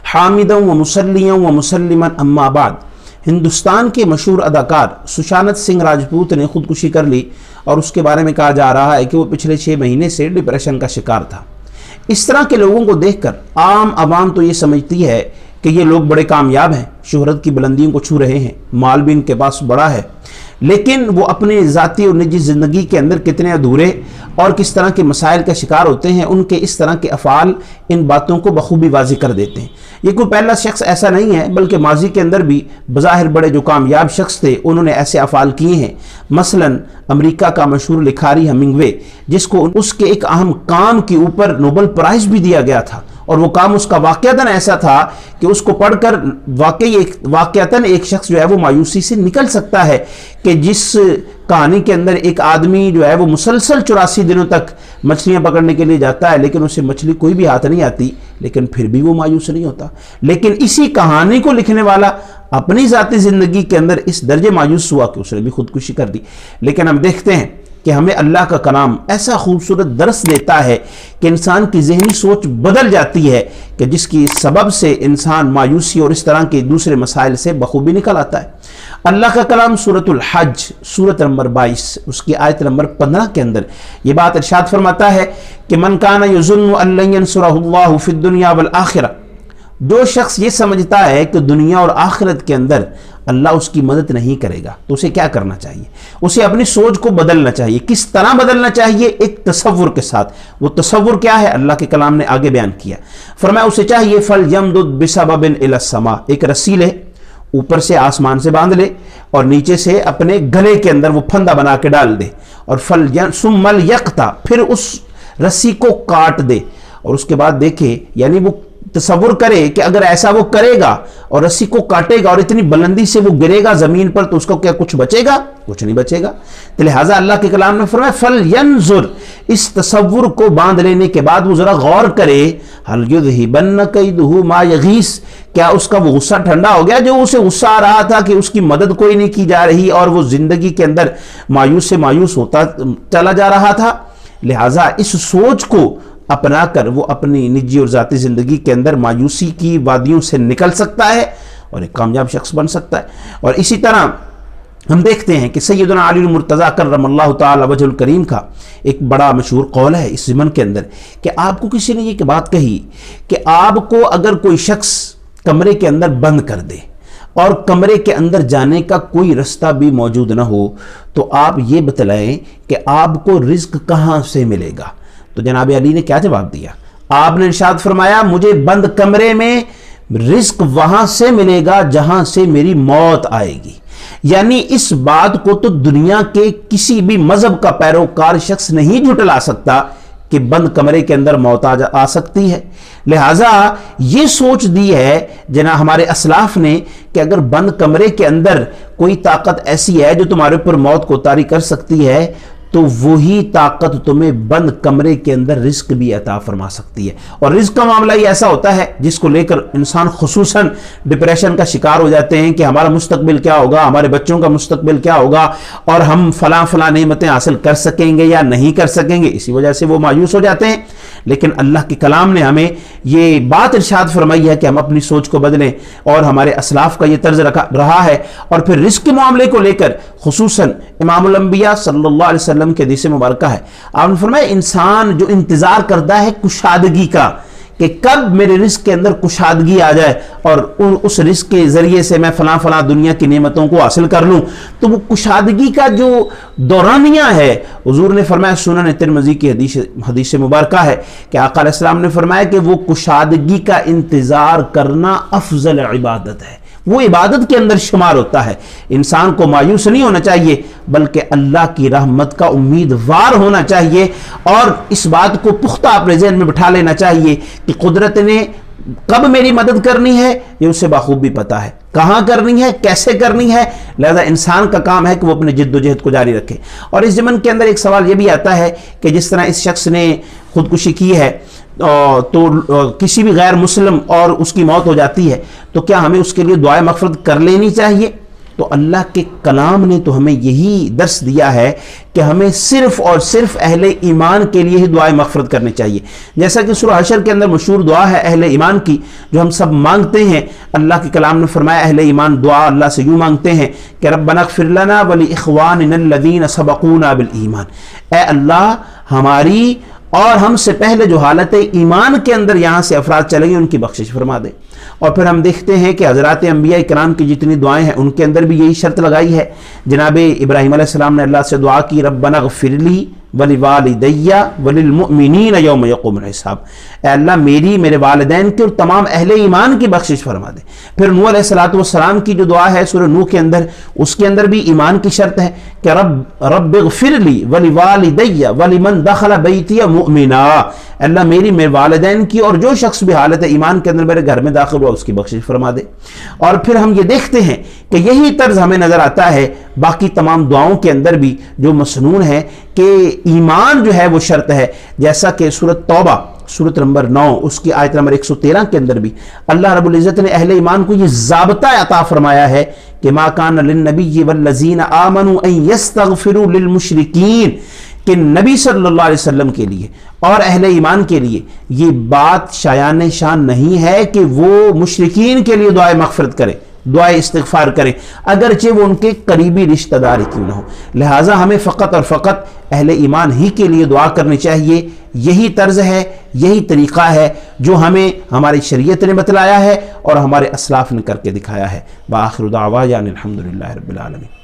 حامدن و مسلیًا و مسلمًا اما بعد۔ ہندوستان کے مشہور اداکار سشانت سنگھ راجپوت نے خودکشی کر لی اور اس کے بارے میں کہا جا رہا ہے کہ وہ پچھلے 6 مہینے سے ڈپریشن کا شکار تھا۔ اس طرح کے لوگوں کو دیکھ کر عام عوام تو یہ سمجھتی ہے کہ یہ لوگ بڑے کامیاب ہیں، شہرت کی بلندیوں کو چھو رہے ہیں، مال بھی ان کے پاس بڑا ہے، لیکن وہ اپنے ذاتی اور نجی زندگی کے اندر کتنے ادھورے اور کس طرح کے مسائل کا شکار ہوتے ہیں، ان کے اس طرح کے افعال ان باتوں کو بخوبی واضح کر دیتے ہیں۔ یہ کوئی پہلا شخص ایسا نہیں ہے، بلکہ ماضی کے اندر بھی بظاہر بڑے جو کامیاب شخص تھے انہوں نے ایسے افعال کیے ہیں۔ مثلا امریکہ کا مشہور لکھاری ہمنگوے، جس کو اس کے ایک اہم کام کے اوپر نوبل پرائز بھی دیا گیا تھا، اور وہ کام اس کا واقعتاً ایسا تھا کہ اس کو پڑھ کر واقعتاً ایک شخص جو ہے وہ مایوسی سے نکل سکتا ہے کہ جس کہانی کے اندر ایک آدمی جو ہے وہ مسلسل 84 دنوں تک مچھلیاں پکڑنے کے لیے جاتا ہے، لیکن اسے مچھلی کوئی بھی ہاتھ نہیں آتی، لیکن پھر بھی وہ مایوس نہیں ہوتا۔ لیکن اسی کہانی کو لکھنے والا اپنی ذاتی زندگی کے اندر اس درجے مایوس ہوا کہ اس نے بھی خودکشی کر دی۔ لیکن ہم دیکھتے ہیں کہ ہمیں اللہ کا کلام ایسا خوبصورت درس دیتا ہے کہ انسان کی ذہنی سوچ بدل جاتی ہے، کہ جس کی سبب سے انسان مایوسی اور اس طرح کے دوسرے مسائل سے بخوبی نکل آتا ہے۔ اللہ کا کلام سورۃ الحج سورۃ نمبر 22 اس کی آیت نمبر 15 کے اندر یہ بات ارشاد فرماتا ہے کہ من کان یظن ان لن ینصرہ اللہ فی الدنیا والآخرہ، جو شخص یہ سمجھتا ہے کہ دنیا اور آخرت کے اندر اللہ اس کی مدد نہیں کرے گا، تو اسے کیا کرنا چاہیے؟ اسے اپنی سوچ کو بدلنا چاہیے۔ کس طرح بدلنا چاہیے؟ ایک تصور کے ساتھ۔ وہ تصور کیا ہے؟ اللہ کے کلام نے آگے بیان کیا، فرمایا اسے چاہیے فَلْيَمْدُدْ بِسَبَبٍ إِلَى السَّمَاءِ، ایک رسی لے، اوپر سے آسمان سے باندھ لے اور نیچے سے اپنے گلے کے اندر وہ پھندا بنا کے ڈال دے، اور ثُمَّ لْيَقْطَعْ، پھر اس رسی کو کاٹ دے، اور اس کے بعد دیکھے، یعنی وہ تصور کرے کہ اگر ایسا وہ کرے گا اور رسی کو کاٹے گا اور اتنی بلندی سے وہ گرے گا زمین پر، تو اس کو کیا کچھ بچے گا؟ کچھ نہیں بچے گا۔ تو لہٰذا اللہ کے کلام نے فرمایا فَلْيَنْظُرْ، اس تصور کو باندھ لینے کے بعد وہ ذرا غور کرے، هَلْ يُذْهِبَنَّ كَيْدُهُ مَا يَغِيثُ، کیا اس کا وہ غصہ ٹھنڈا ہو گیا جو اسے غصہ آ رہا تھا کہ اس کی مدد کوئی نہیں کی جا رہی اور وہ زندگی کے اندر مایوس سے مایوس ہوتا چلا جا رہا تھا۔ لہٰذا اس سوچ کو اپنا کر وہ اپنی نجی اور ذاتی زندگی کے اندر مایوسی کی وادیوں سے نکل سکتا ہے اور ایک کامیاب شخص بن سکتا ہے۔ اور اسی طرح ہم دیکھتے ہیں کہ سیدنا علی المرتضیٰ کرم اللہ تعالی وجہ الکریم کا ایک بڑا مشہور قول ہے اس زمن کے اندر، کہ آپ کو کسی نے یہ بات کہی کہ آپ کو اگر کوئی شخص کمرے کے اندر بند کر دے اور کمرے کے اندر جانے کا کوئی رستہ بھی موجود نہ ہو، تو آپ یہ بتلائیں کہ آپ کو رزق کہاں سے ملے گا؟ تو جناب علی نے کیا جواب دیا؟ آپ نے ارشاد فرمایا مجھے بند کمرے میں رزق وہاں سے ملے گا جہاں سے میری موت آئے گی۔ یعنی اس بات کو تو دنیا کے کسی بھی مذہب کا پیروکار شخص نہیں جھٹلا سکتا کہ بند کمرے کے اندر موت آ سکتی ہے۔ لہٰذا یہ سوچ دی ہے جناب ہمارے اسلاف نے کہ اگر بند کمرے کے اندر کوئی طاقت ایسی ہے جو تمہارے اوپر موت کو طاری کر سکتی ہے، تو وہی طاقت تمہیں بند کمرے کے اندر رزق بھی عطا فرما سکتی ہے۔ اور رزق کا معاملہ یہ ایسا ہوتا ہے جس کو لے کر انسان خصوصاً ڈپریشن کا شکار ہو جاتے ہیں کہ ہمارا مستقبل کیا ہوگا، ہمارے بچوں کا مستقبل کیا ہوگا، اور ہم فلاں نعمتیں حاصل کر سکیں گے یا نہیں کر سکیں گے، اسی وجہ سے وہ مایوس ہو جاتے ہیں۔ لیکن اللہ کے کلام نے ہمیں یہ بات ارشاد فرمائی ہے کہ ہم اپنی سوچ کو بدلیں، اور ہمارے اسلاف کا یہ طرز رہا ہے۔ اور پھر رزق کے معاملے کو لے کر خصوصاً امام الانبیاء صلی اللہ علیہ وسلم کے حدیث مبارکہ ہے، آپ نے فرمایا انسان جو انتظار کرتا ہے کشادگی کا، کہ کب میرے رزق کے اندر کشادگی آ جائے اور اس رزق کے ذریعے سے میں فلاں دنیا کی نعمتوں کو حاصل کر لوں، تو وہ کشادگی کا جو دورانیہ ہے، حضور نے فرمایا سنن ترمذی کی حدیث مبارکہ ہے کہ آقا علیہ السلام نے فرمایا کہ وہ کشادگی کا انتظار کرنا افضل عبادت ہے، وہ عبادت کے اندر شمار ہوتا ہے۔ انسان کو مایوس نہیں ہونا چاہیے، بلکہ اللہ کی رحمت کا امیدوار ہونا چاہیے، اور اس بات کو پختہ اپنے ذہن میں بٹھا لینا چاہیے کہ قدرت نے کب میری مدد کرنی ہے یہ اسے بخوبی پتہ ہے، کہاں کرنی ہے، کیسے کرنی ہے۔ لہذا انسان کا کام ہے کہ وہ اپنے جد و جہد کو جاری رکھے۔ اور اس ضمن کے اندر ایک سوال یہ بھی آتا ہے کہ جس طرح اس شخص نے خودکشی کی ہے تو کسی بھی غیر مسلم اور اس کی موت ہو جاتی ہے، تو کیا ہمیں اس کے لیے دعائے مغفرت کر لینی چاہیے؟ تو اللہ کے کلام نے تو ہمیں یہی درس دیا ہے کہ ہمیں صرف اور صرف اہل ایمان کے لیے ہی دعائیں مغفرت کرنی چاہیے. جیسا کہ سورہ حشر کے اندر مشہور دعا ہے اہل ایمان کی جو ہم سب مانگتے ہیں. اللہ کے کلام نے فرمایا اہل ایمان دعا اللہ سے یوں مانگتے ہیں کہ ربنا اغفر لنا ولاخواننا الذین سبقونا بالایمان، اے اللہ ہماری اور ہم سے پہلے جو حالت ایمان کے اندر یہاں سے افراد چلے گئے ان کی بخشش فرما دے. اور پھر ہم دیکھتے ہیں کہ حضرات انبیاء کرام کی جتنی دعائیں ہیں ان کے اندر بھی یہی شرط لگائی ہے. جناب ابراہیم علیہ السلام نے اللہ سے دعا کی ربنا اغفر لی ولوالدی وللمؤمنین یوم یقوم الحساب، اے اللہ میری، میرے والدین کی اور تمام اہل ایمان کی بخشش فرما دے. پھر نوح علیہ السلام کی جو دعا ہے سورہ نوح کے اندر، اس کے اندر بھی ایمان کی شرط ہے کہ رب اغفر لی ولوالدی ولمن دخل بیتی مؤمنا، اللہ میری، میرے والدین کی اور جو شخص بھی حالت ایمان کے اندر میرے گھر میں داخل ہوا اس کی بخشش فرما دے. اور پھر ہم یہ دیکھتے ہیں کہ یہی طرز ہمیں نظر آتا ہے باقی تمام دعاؤں کے اندر بھی جو مسنون ہے کہ ایمان جو ہے وہ شرط ہے. جیسا کہ سورۃ توبہ سورۃ نمبر 9 اس کی آیت نمبر 113 کے اندر بھی اللہ رب العزت نے اہل ایمان کو یہ ضابطہ عطا فرمایا ہے کہ ما کان للنبی والذین آمنوا ان یستغفروا للمشرکین، کہ نبی صلی اللہ علیہ وسلم کے لیے اور اہل ایمان کے لیے یہ بات شایان شان نہیں ہے کہ وہ مشرکین کے لیے دعائے مغفرت کرے، دعائے استغفار کرے، اگرچہ وہ ان کے قریبی رشتہ دار کیوں نہ ہو. لہٰذا ہمیں فقط اور فقط اہل ایمان ہی کے لیے دعا کرنی چاہیے. یہی طرز ہے، یہی طریقہ ہے جو ہمیں ہماری شریعت نے بتلایا ہے اور ہمارے اسلاف نے کر کے دکھایا ہے. بآخر دعوانا الحمدللہ رب العالمین.